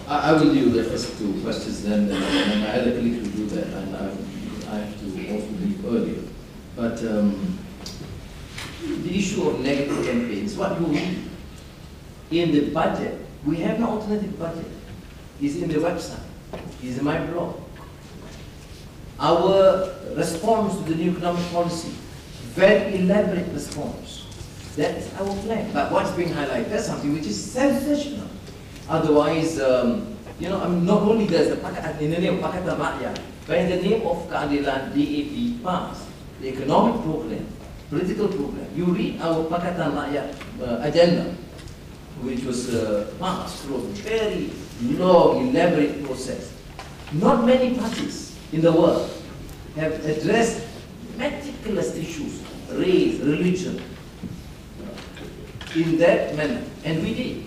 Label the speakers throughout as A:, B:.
A: I will do the first two questions then, and my other colleague will do that, and I have to also leave earlier. But the issue of negative campaigns, what you read in the budget, we have no alternative budget. It's in the website, it's in my blog. Our response to the new economic policy, very elaborate response. That is our plan. But what's being highlighted, that's something which is sensational. Otherwise, you know, I mean, not only does the in the name of Pakatan Rakyat, but in the name of keadilan DAP passed, the economic program, political program, you read our Pakatan Rakyat agenda, which was passed through a very long, elaborate process. Not many parties in the world have addressed meticulous issues, race, religion, in that manner, and we did.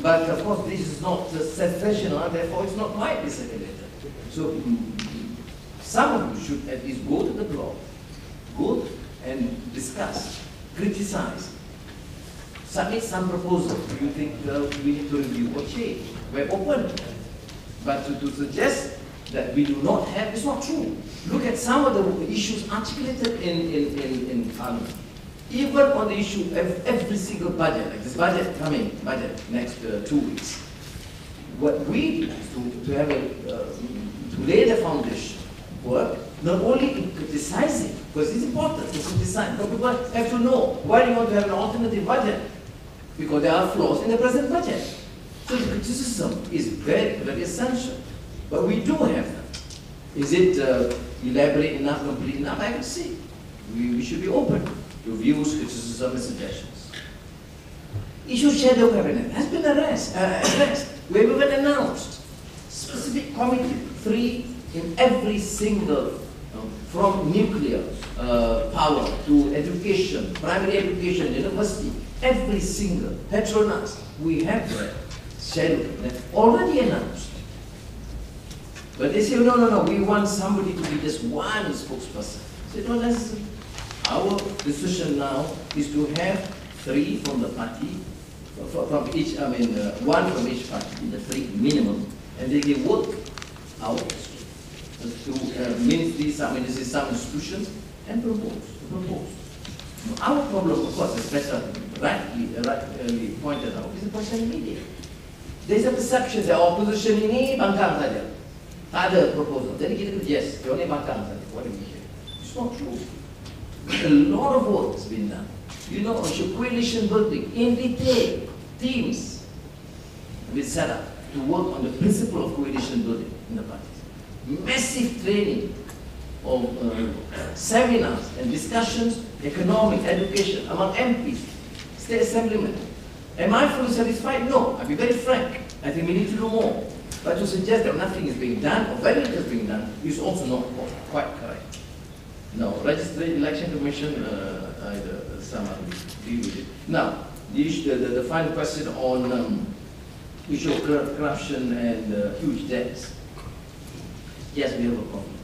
A: But of course, this is not sensational, therefore it's not widely circulated. So some of you should at least go to the blog, go and discuss, criticize, submit some proposal. You think we need to review or change? We're open. But to suggest that we do not have, it's not true. Look at some of the issues articulated in Parliament. Even on the issue of every single budget, like this budget next 2 weeks. What we do is to have to lay the foundation work, not only in criticizing, because it's important to criticize, but people have to know why do you want to have an alternative budget? Because there are flaws in the present budget. So the criticism is very, very essential. But we do have them. Is it elaborate enough, complete enough? I can see. We should be open to views, criticism, and suggestions. Issue shadow cabinet has been addressed. We have even announced specific committee, 3 in every single, from nuclear power to education, primary education, university, every single Petronas, we have that shadow cabinet already announced. But they say, no, we want somebody to be just one spokesperson. I said, no, that's our decision now is to have 3 from the party, from each, one from each party, the 3 minimum, and they can work out to ministries, some institutions, and propose. Our problem, of course, as Petra rightly pointed out, is the social media. There's a perception that opposition ini bangkang saja. Tak ada proposal. Jadi kita kata, yes, dia ni bangkang saja. What do we hear? It's not true. A lot of work has been done. You know, coalition building in detail, teams have been set up to work on the principle of coalition building in the parties. Massive training of seminars and discussions, economic, education among MPs, state assemblymen. Am I fully satisfied? No. I'll be very frank. I think we need to do more. But to suggest that nothing is being done or very little is being done is also not quite correct. No, Registered Election Commission, some deal with it. Now, the final question on issue of corruption and huge debts. Yes, we have a problem.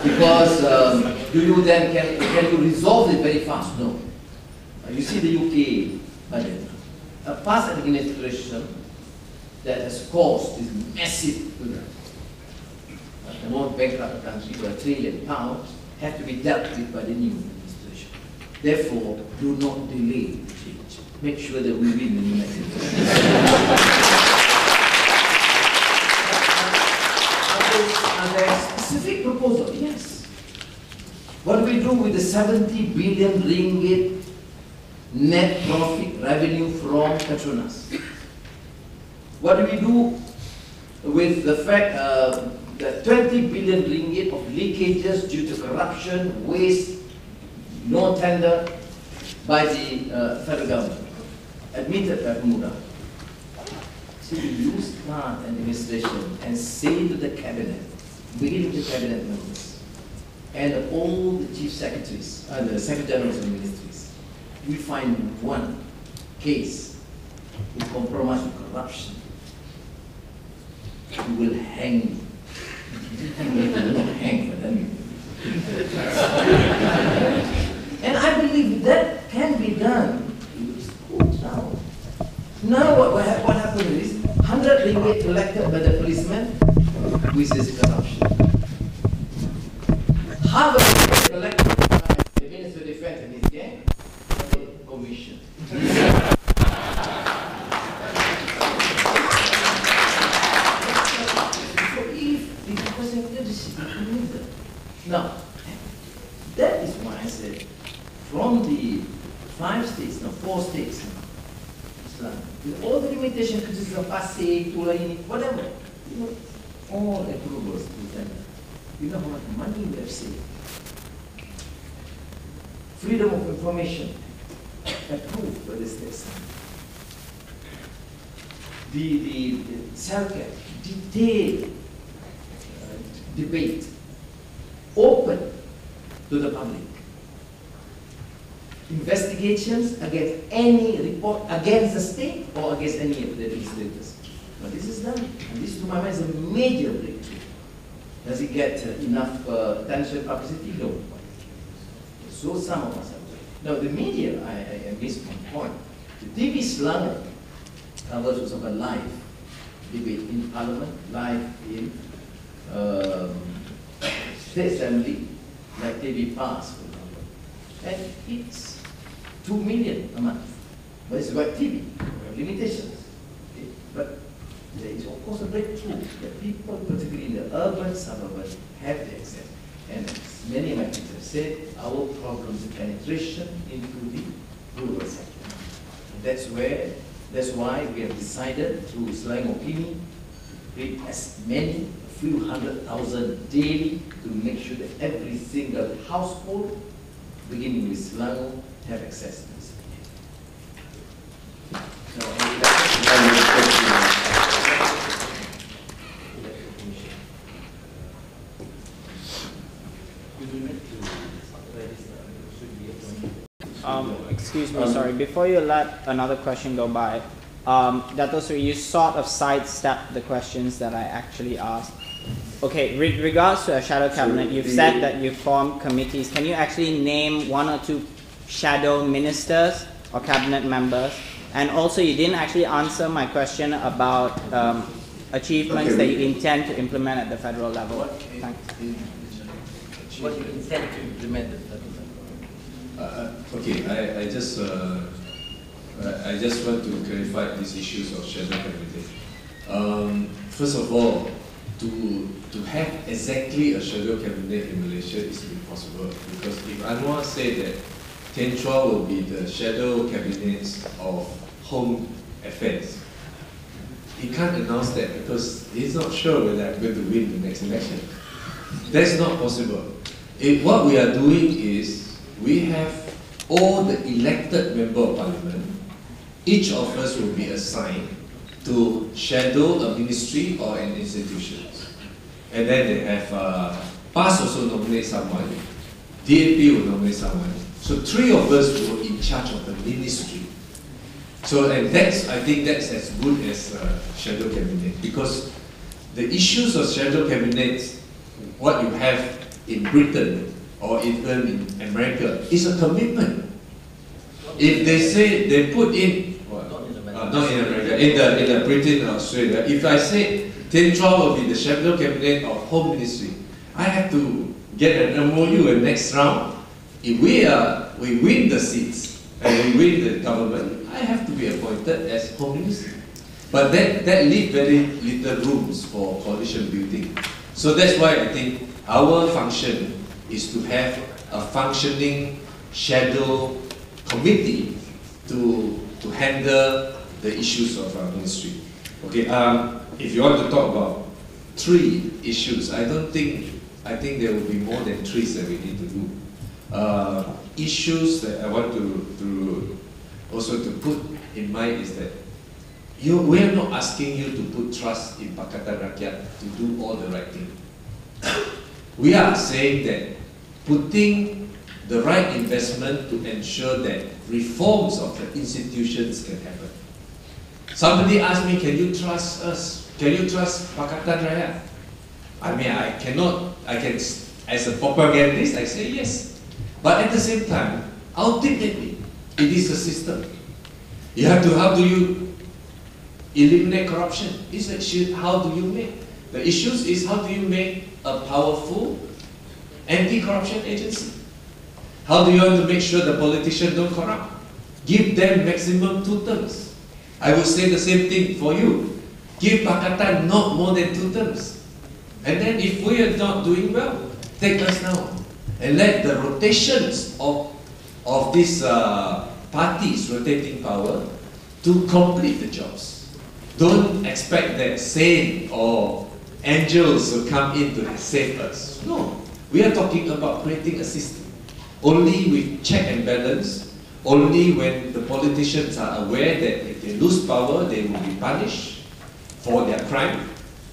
A: Because do you then can you resolve it very fast? No. You see the UK budget, a past administration that has caused this massive the most bankrupt country for £1 trillion have to be dealt with by the new administration. Therefore, do not delay the change. Make sure that we win the new administration. Are there specific proposals? Yes. What do we do with the 70 billion ringgit net profit revenue from Petronas? What do we do with the fact that 20 billion ringgit of leakages due to corruption, waste, no tender by the federal government, admitted by Pemuda? So you start an administration and say to the cabinet, begin with the cabinet members, and all the chief secretaries, the secretary generals of the ministries, we find one case with compromise with corruption, we will hang you. We will not hang for them. And I believe that can be done. Now, Now what happened is 100 ringgit collected by the policeman, which is corruption. Half of it collected by the Minister of Defense and his gang, commission. So if the question leadership now, that is why I said from the 5 states, now 4 states, with all the limitations, criticism, passé, Tulai, whatever, you know, all approvals to them. You know how much money we have saved. Freedom of information approved by the states. The circuit, detailed debate, open to the public. Investigations against any report against the state or against any of the legislators. But this is done, and this to my mind is a major breakthrough. Does it get enough attention, publicity? No. So some of us have. Now the media, I missed one point. The TV Selangor covers also a live debate in Parliament, live in State Assembly, like TV Pass, for example. And it's 2 million a month. But it's about TV, limitations. Okay? But there is of course a breakthrough that people, particularly in the urban suburbs, have the access. And as many of my friends have said, our problem is penetration into the rural sector. And that's why we have decided through Selangor Opini to create as many, a few 100,000 daily, to make sure that every single household, beginning with Selangor, have access to this.
B: Excuse me, sorry. Before you let another question go by, Dato' Sri, you sort of sidestepped the questions that I actually asked. Okay, with regards to a shadow cabinet, you've said that you formed committees. Can you actually name 1 or 2 shadow ministers or cabinet members? And also, you didn't actually answer my question about achievements that you intend to implement at the federal level. Thanks.
A: What you intend to implement at the federal level?
C: Okay, I just want to clarify these issues of shadow cabinet. First of all, to have exactly a shadow cabinet in Malaysia is impossible, because if Anwar said that Tian Chua will be the shadow cabinet of home affairs, he can't announce that because he's not sure whether I'm going to win the next election. That's not possible. What we are doing is we have all the elected member of parliament. Each of us will be assigned to shadow a ministry or an institution. And then they have PAS also nominate someone, DAP will nominate someone. So 3 of us were in charge of the ministry. So, and I think that's as good as shadow cabinet, because the issues of shadow cabinet, what you have in Britain or even in America, is a commitment. If they say they put in, not in America, in the Britain and Australia, if I say Tian Chua will be the shadow cabinet of home ministry, I have to get an MOU in next round. If we win the seats and we win the government, I have to be appointed as home minister. But that leaves very little rooms for coalition building. So that's why I think our function is to have a functioning shadow committee to handle the issues of our ministry. Okay, if you want to talk about 3 issues, I think there will be more than 3 that we need to do. Issues that I want to also to put in mind is that we are not asking you to put trust in Pakatan Rakyat to do all the right thing. We are saying that putting the right investment to ensure that reforms of the institutions can happen. Somebody asked me, can you trust us? Can you trust Pakatan Rakyat? I mean, I can, as a propagandist, I say yes. But at the same time, ultimately, it is a system. You have to, how do you eliminate corruption. It's like, how do you make? The issues is how do you make a powerful anti-corruption agency? How do you want to make sure the politicians don't corrupt? Give them maximum 2 terms. I would say the same thing for you. Give Pakatan not more than 2 terms. And then if we are not doing well, take us now. And let the rotations of these parties rotating power to complete the jobs. Don't expect that saint or angels will come in to save us. No. We are talking about creating a system. Only with check and balance, only when the politicians are aware that if they lose power, they will be punished for their crime,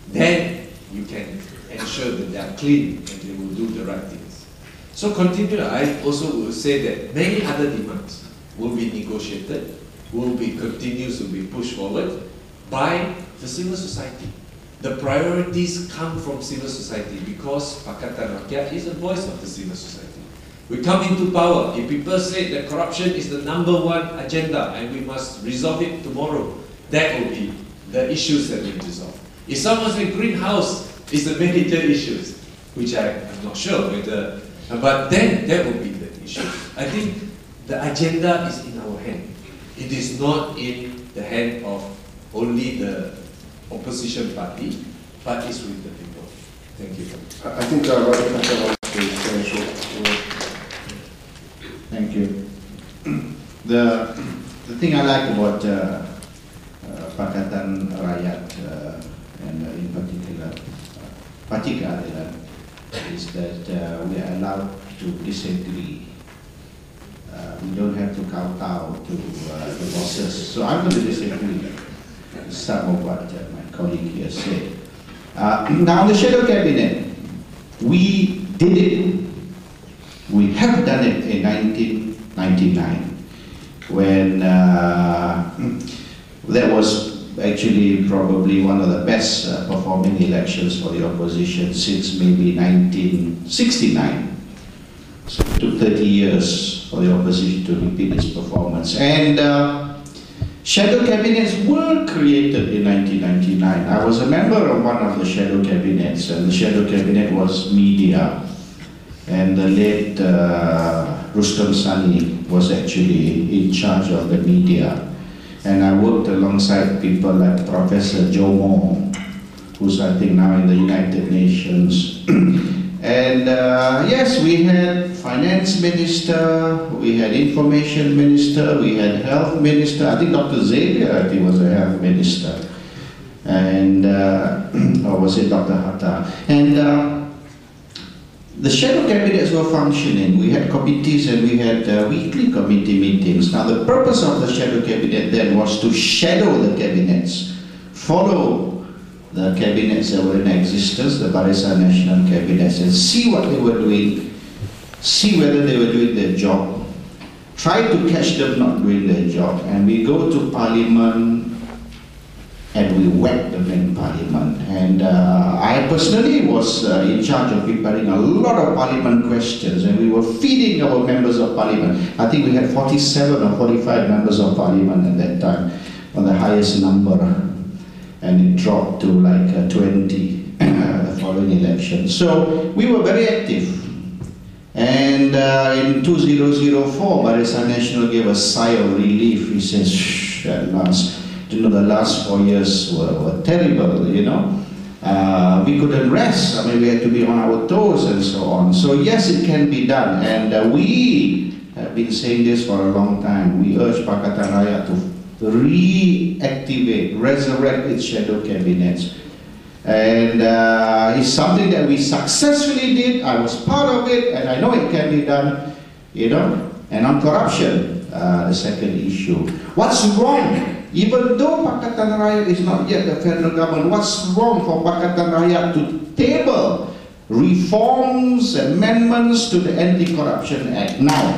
C: then you can ensure that they are clean and they will do the right things. So continue, I also will say that many other demands will be negotiated, continues to be pushed forward by the civil society. The priorities come from civil society because Pakatan Rakyat is the voice of the civil society. We come into power. If people say that corruption is the #1 agenda and we must resolve it tomorrow, that will be the issues that we resolve. If someone says greenhouse is the major issues, which I'm not sure whether, but then that will be the issue. I think the agenda is in our hand. It is not in the hand of only the opposition party, but it's with the people. Thank you.
D: I think Robert wants to finish short.
E: Thank you. The thing I like about Pakatan Rakyat and in particular Parti Keadilan is that we are allowed to disagree. We don't have to kowtow to the bosses. So I'm going to disagree with some of what my colleague here said. Now the shadow cabinet, we did it. We have done it in 1999 when that was actually probably one of the best performing elections for the opposition since maybe 1969. So it took 30 years for the opposition to repeat its performance. And shadow cabinets were created in 1999. I was a member of one of the shadow cabinets, and the shadow cabinet was media. And the late Rustam Sani was actually in charge of the media. And I worked alongside people like Professor Jomo, who's I think now in the United Nations. And yes, we had finance minister, we had information minister, we had health minister. I think Dr. Xavier, I think, was a health minister. And, or was it Dr. Hatta? And the shadow cabinets were functioning. We had committees and we had weekly committee meetings. Now the purpose of the shadow cabinet then was to shadow the cabinets, follow the cabinets that were in existence, the Barisan National cabinets, and see what they were doing, see whether they were doing their job, try to catch them not doing their job. And we go to Parliament and we whack them in Parliament. And I personally was in charge of preparing a lot of Parliament questions, and we were feeding our members of Parliament. I think we had 47 or 45 members of Parliament at that time, on the highest number, and it dropped to like 20 the following election. So we were very active. And in 2004, Barisan Nasional gave a sigh of relief. He says, shh, at last. You know, the last 4 years were terrible, you know. We couldn't rest. I mean, we had to be on our toes and so on. So yes, it can be done. And we have been saying this for a long time. We urge Pakatan Rakyat to reactivate, resurrect its shadow cabinets. And it's something that we successfully did. I was part of it, and I know it can be done, you know. And on corruption, the second issue. What's wrong? Even though Pakatan Rakyat is not yet the federal government, what's wrong for Pakatan Rakyat to table reforms, amendments to the Anti-Corruption Act now?